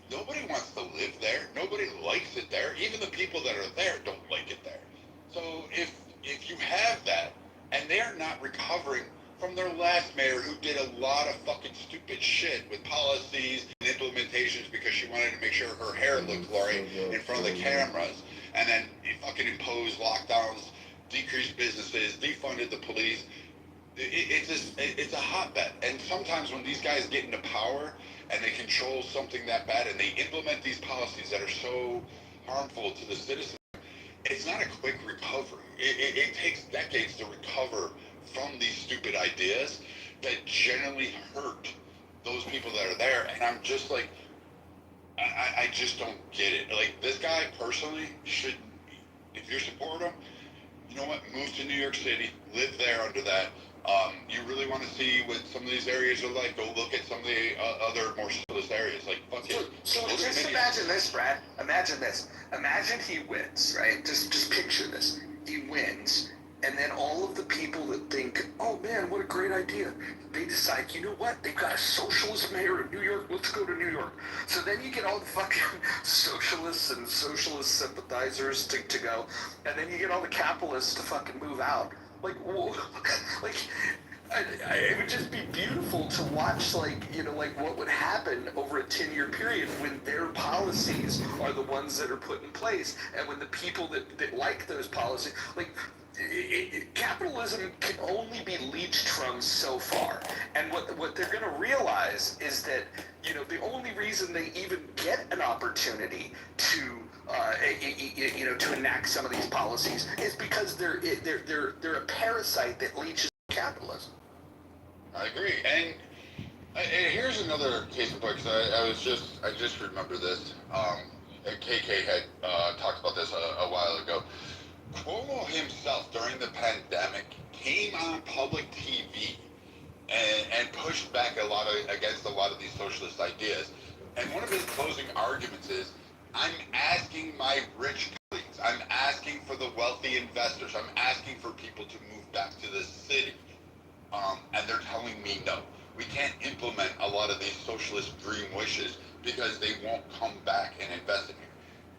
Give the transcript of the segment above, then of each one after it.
Nobody wants to live there. Nobody likes it there. Even the people that are there don't like it there. So if you have that, and they're not recovering from their last mayor who did a lot of fucking stupid shit with policies and implementations because she wanted to make sure her hair looked right in front of the cameras, and then fucking imposed lockdowns, decreased businesses, defunded the police. It's a hotbed. And sometimes when these guys get into power and they control something that bad and they implement these policies that are so harmful to the citizens, it's not a quick recovery. It takes decades to recover from these stupid ideas that generally hurt those people that are there. And I'm just like, I just don't get it. Like, this guy personally should, if you support him, you know what, move to New York City, live there under that. You really want to see what some of these areas are like, go look at some of the other more socialist areas. Like, fuck it. So just imagine this, Brad. Imagine this. Imagine he wins, right? Just picture this. He wins, and then all of the people that think, oh man, what a great idea, they decide, you know what, they've got a socialist mayor in New York, let's go to New York. So then you get all the fucking socialists and socialist sympathizers to go, and then you get all the capitalists to fucking move out. Like, like, it would just be beautiful to watch, like, you know, like what would happen over a 10-year period when their policies are the ones that are put in place, and when the people that like those policies, like, capitalism can only be leached from so far. And what they're going to realize is that, you know, the only reason they even get an opportunity to you know, to enact some of these policies is because they're a parasite that leeches capitalism. I agree. And here's another case in point, because I just remember this. KK had talked about this a while ago. Cuomo himself, during the pandemic, came on public TV and pushed back against a lot of these socialist ideas. And one of his closing arguments is, I'm asking my rich colleagues, I'm asking for the wealthy investors, I'm asking for people to move back to the city. And they're telling me no. We can't implement a lot of these socialist dream wishes because they won't come back and invest in here.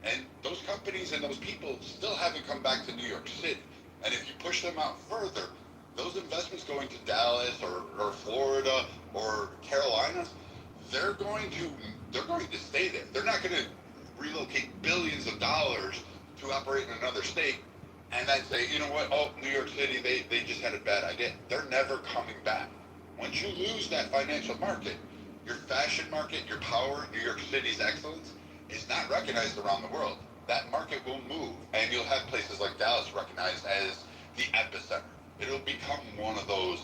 And those companies and those people still haven't come back to New York City. And if you push them out further, those investments going to Dallas or Florida or Carolinas, they're going to stay there. They're not going to relocate billions of dollars to operate in another state and then say, you know what, oh, New York City, they just had a bad idea. They're never coming back. Once you lose that financial market, your fashion market, your power, New York City's excellence is not recognized around the world. That market will move, and you'll have places like Dallas recognized as the epicenter. It'll become one of those,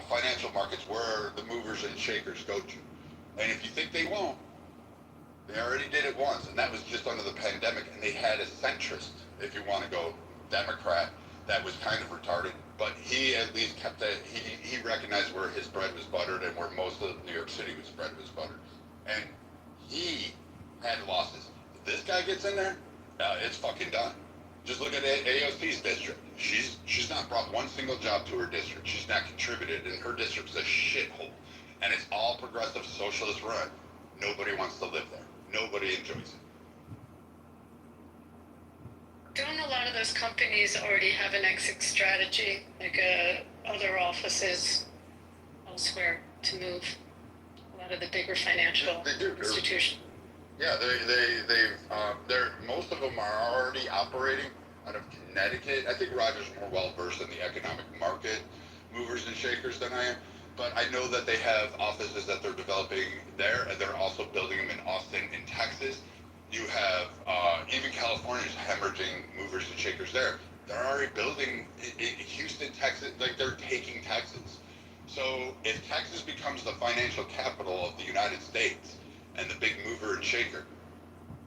financial markets where the movers and shakers go to. And if you think they won't, they already did it once, and that was just under the pandemic, and they had a centrist, if you want to go Democrat, that was kind of retarded, but he at least kept that, he recognized where his bread was buttered and where most of New York City bread was buttered. And he had losses. If this guy gets in there, it's fucking done. Just look at AOC's district. She's not brought one single job to her district. She's not contributed, and her district's a shithole. And it's all progressive socialist run. Nobody wants to live there. Nobody enjoys it. Don't a lot of those companies already have an exit strategy, like other offices elsewhere to move? A lot of the bigger financial institutions. Yeah, they're most of them are already operating out of Connecticut. I think Roger's more well versed in the economic market movers and shakers than I am. But I know that they have offices that they're developing there, and they're also building them in Austin, in Texas. You have even California's hemorrhaging movers and shakers there. They're already building in Houston, Texas. Like, they're taking Texas. So if Texas becomes the financial capital of the United States and the big mover and shaker,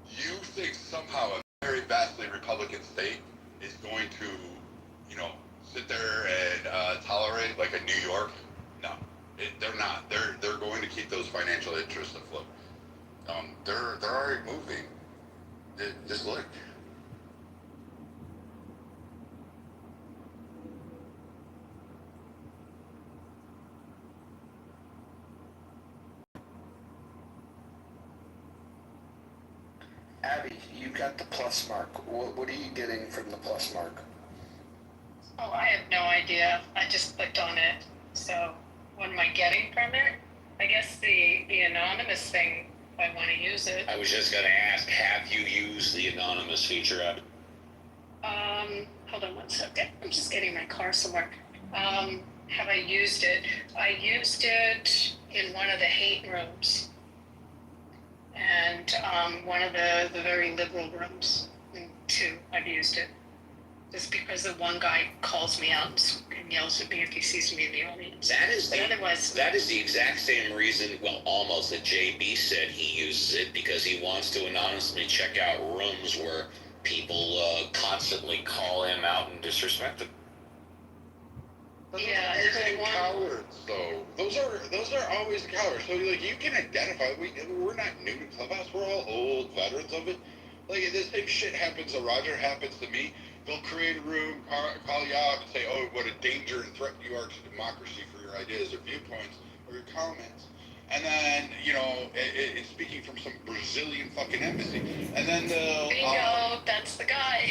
you think somehow a very vastly Republican state is going to, sit there and tolerate like a New York? No, they're not. They're going to keep those financial interests afloat. They're already moving. Just look. Abby, you got the plus mark. What are you getting from the plus mark? Oh, I have no idea. I just clicked on it. So what am I getting from it? I guess the anonymous thing, if I want to use it. I was just going to ask, have you used the anonymous feature, Abby? Hold on one second. I'm just getting my car somewhere. Have I used it? I used it in one of the hate rooms. And one of the very liberal rooms. And two, I've used it. Just because the one guy calls me out and yells at me if he sees me in the audience. That is the exact same reason, well, almost, that JB said he uses it, because he wants to anonymously check out rooms where people constantly call him out and disrespect him. Yeah, those are cowards, though. Those are always cowards. So like you can identify. We're not new to Clubhouse. We're all old veterans of it. Like the same shit happens to Roger, happens to me. They'll create a room, call you out, and say, "Oh, what a danger and threat you are to democracy for your ideas or viewpoints or your comments." And then, it's speaking from some Brazilian fucking embassy. And then bingo, that's the guy.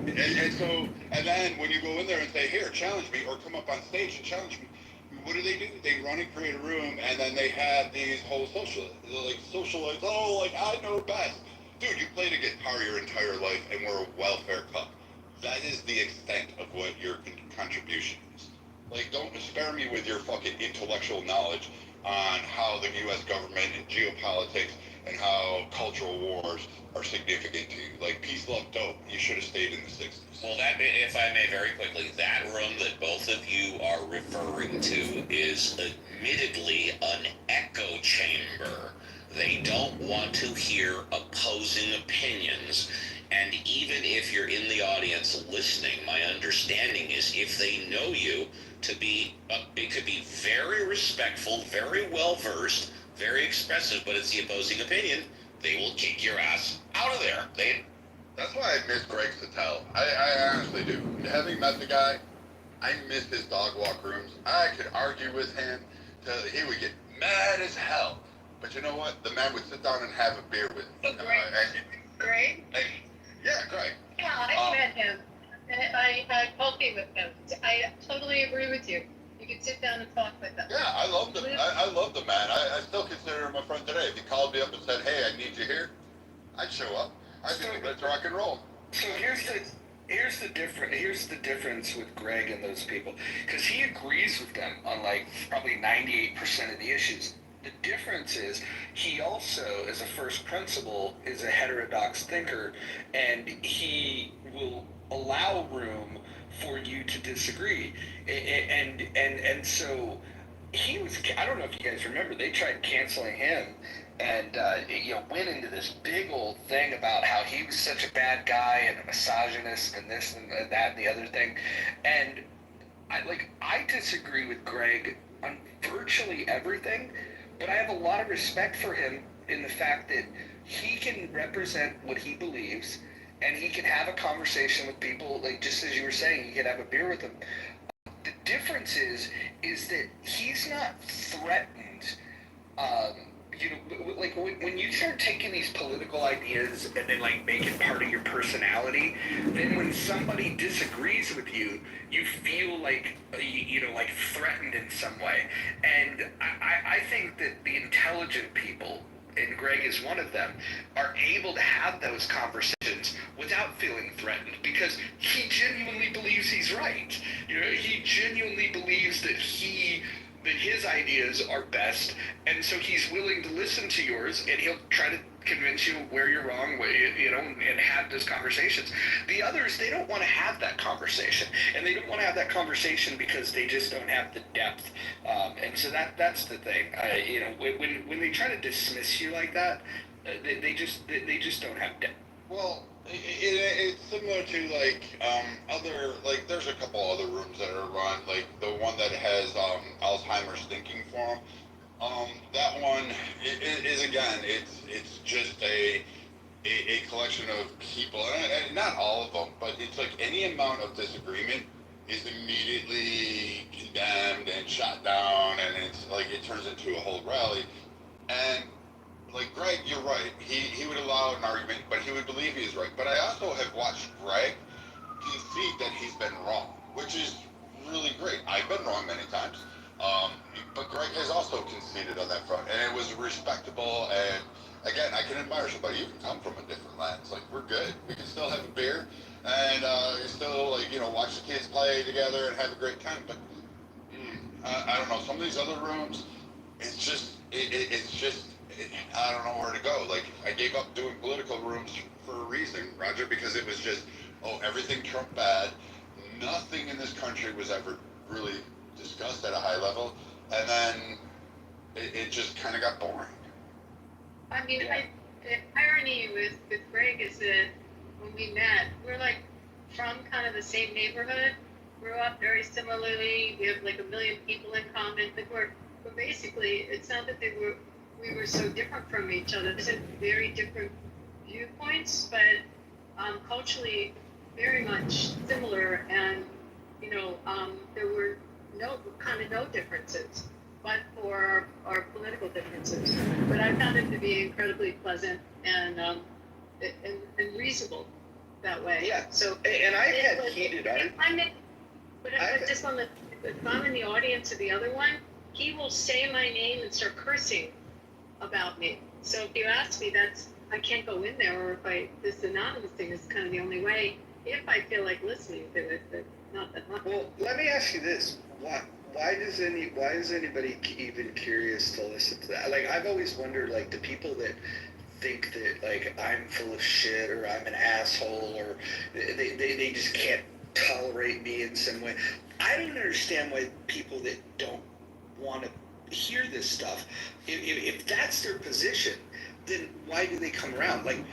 and then when you go in there and say, "Here, challenge me," or come up on stage and challenge me, what do? They run and create a room, and then they have these whole socialites. Oh, like I know best, dude. You played a guitar your entire life, and we're a welfare cup. That is the extent of what your contribution is. Like, don't spare me with your fucking intellectual knowledge on how the U.S. government and geopolitics and how cultural wars are significant to you. Like, peace, love, dope. You should have stayed in the 60s. Well, that, if I may very quickly, that room that both of you are referring to is admittedly an echo chamber. They don't want to hear opposing opinions. And even if you're in the audience listening, my understanding is if they know you to be, it could be very respectful, very well-versed, very expressive, but it's the opposing opinion, they will kick your ass out of there. That's why I miss Greg Sattel. I honestly do. Having met the guy, I miss his dog walk rooms. I could argue with him till he would get mad as hell. But you know what? The man would sit down and have a beer with me. Greg? Yeah, Greg. Yeah, I met him. And I had coffee with him. I totally agree with you. You can sit down and talk with him. Yeah, I loved him. I loved the man. I still consider him my friend today. If he called me up and said, "Hey, I need you here," I'd show up. I'd be ready to rock and roll. So here's the difference with Greg and those people, because he agrees with them on like probably 98% of the issues. The difference is he also, as a first principle, is a heterodox thinker, and he will allow room for you to disagree. And so he was, I don't know if you guys remember, they tried canceling him and went into this big old thing about how he was such a bad guy and a misogynist and this and that and the other thing. And I disagree with Greg on virtually everything, but I have a lot of respect for him in the fact that he can represent what he believes, and he can have a conversation with people, like just as you were saying, you could have a beer with them. The difference is that he's not threatened. Like when you start taking these political ideas and then like make it part of your personality, then when somebody disagrees with you, you feel like like threatened in some way. And I think that the intelligent people, and Greg is one of them, are able to have those conversations without feeling threatened, because he genuinely believes he's right. He genuinely believes that his ideas are best, and so he's willing to listen to yours, and he'll try to convince you where you're wrong, and have those conversations. The others, they don't want to have that conversation, and they don't want to have that conversation because they just don't have the depth. And so that's the thing. When they try to dismiss you like that, they just don't have depth. Well, it's similar to there's a couple other rooms that are run, like the one that has Alzheimer's thinking forum. That one is again, it's just a collection of people, and not all of them, but it's like any amount of disagreement is immediately condemned and shot down, and it's like it turns into a whole rally. And like Greg, you're right. He would allow an argument, but he would believe he's right. But I also have watched Greg concede that he's been wrong, which is really great. I've been wrong many times, but Greg has also conceded on that front, and it was respectable. And again, I can admire somebody. You can come from a different lens. Like, we're good. We can still have a beer and still, like, watch the kids play together and have a great time. But I don't know. Some of these other rooms, it's just I don't know where to go. Like, I gave up doing political rooms for a reason, Roger, because it was just, everything Trump bad. Nothing in this country was ever really discussed at a high level, and then it just kind of got boring. I mean, the irony with Greg is that when we met, we're like from kind of the same neighborhood, grew up very similarly. We have like 1 million people in common, but we're basically, it's not that we were so different from each other. These are very different viewpoints, but culturally very much similar, and there were no differences, but for our political differences. But I found him to be incredibly pleasant and reasonable that way. Yeah. So and I've had heated arguments. But just on if I'm in the audience of the other one, he will say my name and start cursing about me. So if you ask me, I can't go in there, or this anonymous thing is kind of the only way if I feel like listening to it. But not that much. Well, let me ask you this: why is anybody even curious to listen to that? Like, I've always wondered, like, the people that think that, like, I'm full of shit or I'm an asshole or they just can't tolerate me in some way. I don't understand why people that don't want to hear this stuff, if that's their position, then why do they come around? Like,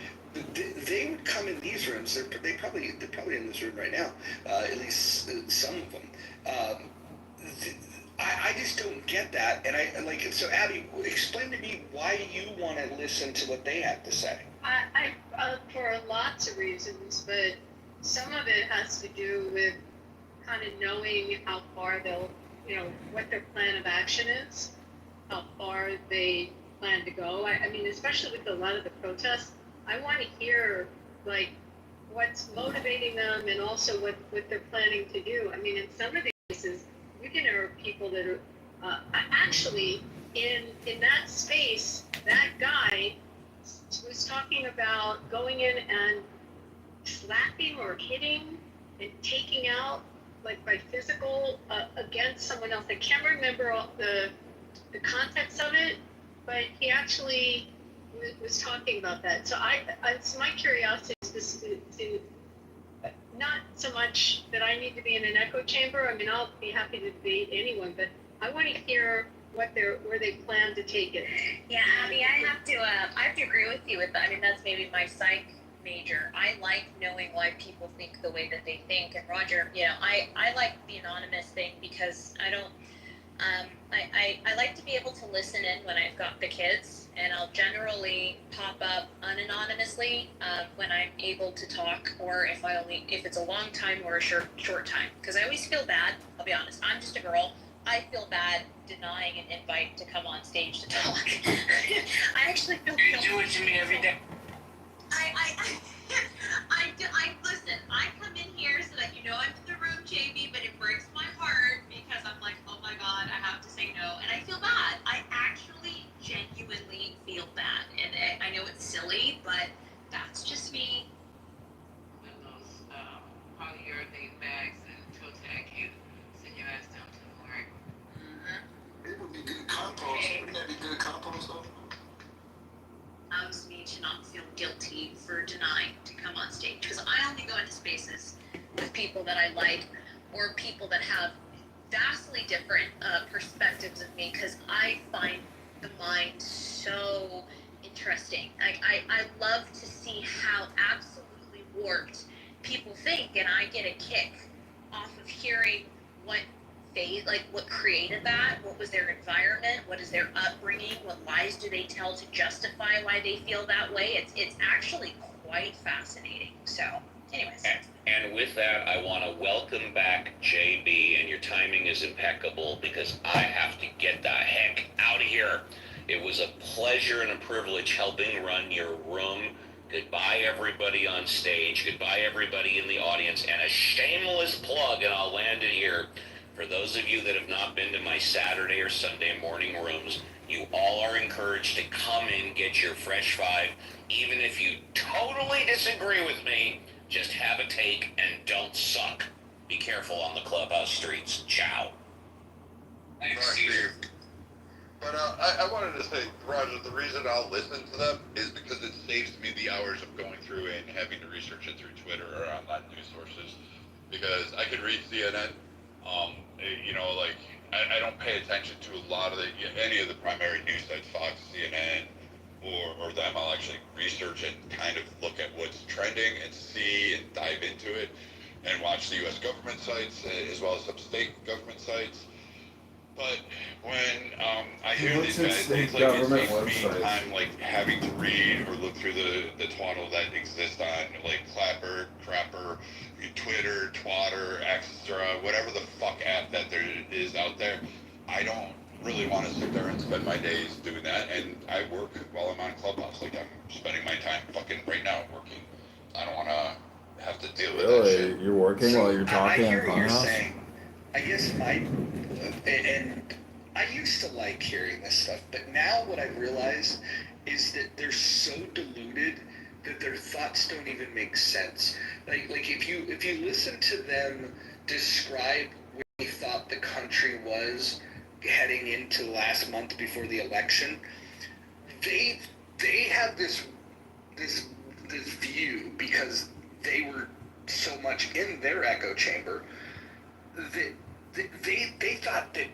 they would come in these rooms. They're probably in this room right now. At least some of them. I just don't get that, and I like it. So, Abby, explain to me why you want to listen to what they have to say. I for lots of reasons, but some of it has to do with kind of knowing how far they'll, what their plan of action is, how far they plan to go. I mean, especially with a lot of the protests, I want to hear, like, what's motivating them and also what they're planning to do. I mean, in some of these cases, you can hear people that are actually in that space. That guy was talking about going in and slapping or hitting and taking out, like, by physical against someone else. I can't remember all the context of it, but he actually was talking about that. So it's my curiosity is just to not so much that I need to be in an echo chamber. I mean, I'll be happy to debate anyone, but I want to hear where they plan to take it. Yeah, Abby, I have to agree with you with that. I mean, that's maybe my psych major. I like knowing why people think the way that they think. And Roger, I like the anonymous thing because I don't. I like to be able to listen in when I've got the kids, and I'll generally pop up unanonymously when I'm able to talk, or if it's a long time or a short time. Because I always feel bad. I'll be honest. I'm just a girl. I feel bad denying an invite to come on stage to talk. I actually feel. You do it to me every day. I listen. I come in here so that I'm in the room, JB, but it breaks my heart because I'm like, oh my God, I have to say no, and I feel bad. I actually genuinely feel bad, and I know it's silly, but that's just me. When those polyurethane bags and toe tag you, send your ass down to the morgue. It would be good compost. Wouldn't that be good compost though? Allows me to not feel guilty for denying to come on stage, because I only go into spaces with people that I like, or people that have vastly different perspectives of me, because I find the mind so interesting. I love to see how absolutely warped people think, and I get a kick off of hearing what created that, what was their environment, what is their upbringing, what lies do they tell to justify why they feel that way. It's actually quite fascinating. So, anyways. And with that, I want to welcome back JB, and your timing is impeccable because I have to get the heck out of here. It was a pleasure and a privilege helping run your room. Goodbye, everybody on stage. Goodbye, everybody in the audience. And a shameless plug, and I'll land it here. For those of you that have not been to my Saturday or Sunday morning rooms, you all are encouraged to come in, get your fresh five. Even if you totally disagree with me, just have a take and don't suck. Be careful on the clubhouse streets. Ciao. Thanks, Caesar. But I wanted to say, Roger, the reason I'll listen to them is because it saves me the hours of going through and having to research it through Twitter or online news sources. Because I could read CNN, like I don't pay attention to a lot of any of the primary news sites, Fox, CNN, or them. I'll actually research and kind of look at what's trending and see and dive into it, and watch the U.S. government sites as well as some state government sites. But when I hear these guys, it's like it saves me time, like having to read or look through the twaddle that exists on like Clapper, Crapper, Twitter, Twatter, Extra, whatever the fuck app that there is out there. I don't really want to sit there and spend my days doing that, and I work while I'm on Clubhouse. Like I'm spending my time fucking right now working. I don't want to have to deal with that shit. Really? You're working while you're talking I on hear what you're Clubhouse? saying. I guess and I used to like hearing this stuff, but now what I realize is that they're so diluted that their thoughts don't even make sense. Like if you listen to them describe where they thought the country was heading into last month before the election, they had this view because they were so much in their echo chamber that they thought that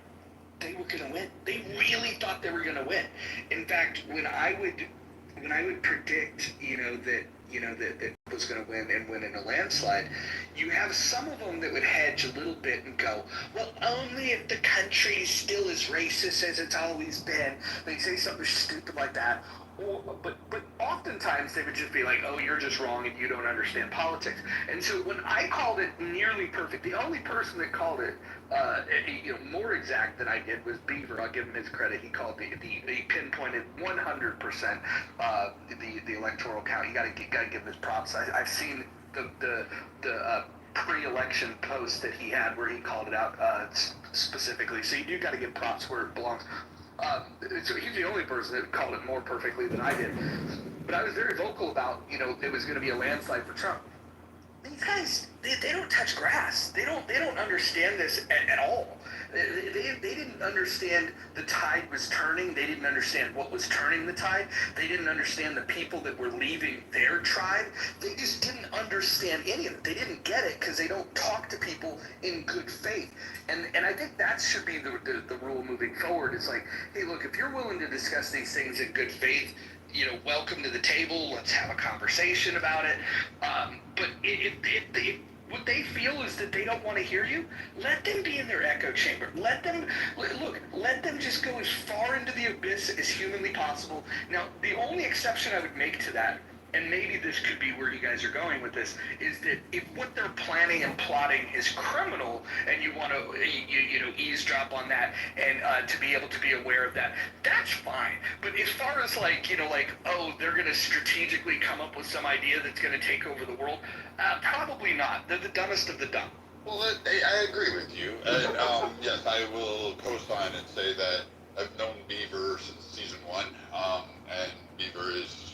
they were going to win. They really thought they were going to win. In fact, when I would predict, that was going to win and win in a landslide, you have some of them that would hedge a little bit and go, well, only if the country is still as racist as it's always been. They'd say something stupid like that. But oftentimes they would just be like, oh, you're just wrong and you don't understand politics. And so when I called it nearly perfect, the only person that called it more exact than I did was Beaver. I'll give him his credit. He called he pinpointed 100% the electoral count. You got to give this props. I've seen the pre-election post that he had where he called it out specifically. So you do got to give props where it belongs. So he's the only person that called it more perfectly than I did. But I was very vocal about, it was going to be a landslide for Trump. These guys, they don't touch grass. They don't understand this at all. They didn't understand the tide was turning. They didn't understand what was turning the tide. They didn't understand the people that were leaving their tribe. They just didn't understand any of it. They didn't get it because they don't talk to people in good faith. And I think that should be the rule moving forward. It's like, hey, look, if you're willing to discuss these things in good faith, welcome to the table. Let's have a conversation about it. But if what they feel is that they don't want to hear you, let them be in their echo chamber. Let them just go as far into the abyss as humanly possible. Now, the only exception I would make to that, and maybe this could be where you guys are going with this, is that if what they're planning and plotting is criminal and you want to eavesdrop on that and to be able to be aware of that, that's fine. But as far as they're going to strategically come up with some idea that's going to take over the world, probably not. They're the dumbest of the dumb. Well, I agree with you. And yes, I will co-sign and say that I've known Beaver since season 1, and Beaver is,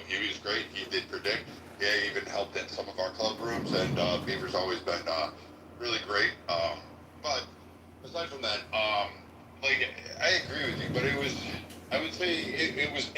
he was great. He did predict. He even helped in some of our club rooms, and Beaver's always been really great. But aside from that, I agree with you. But I would say it was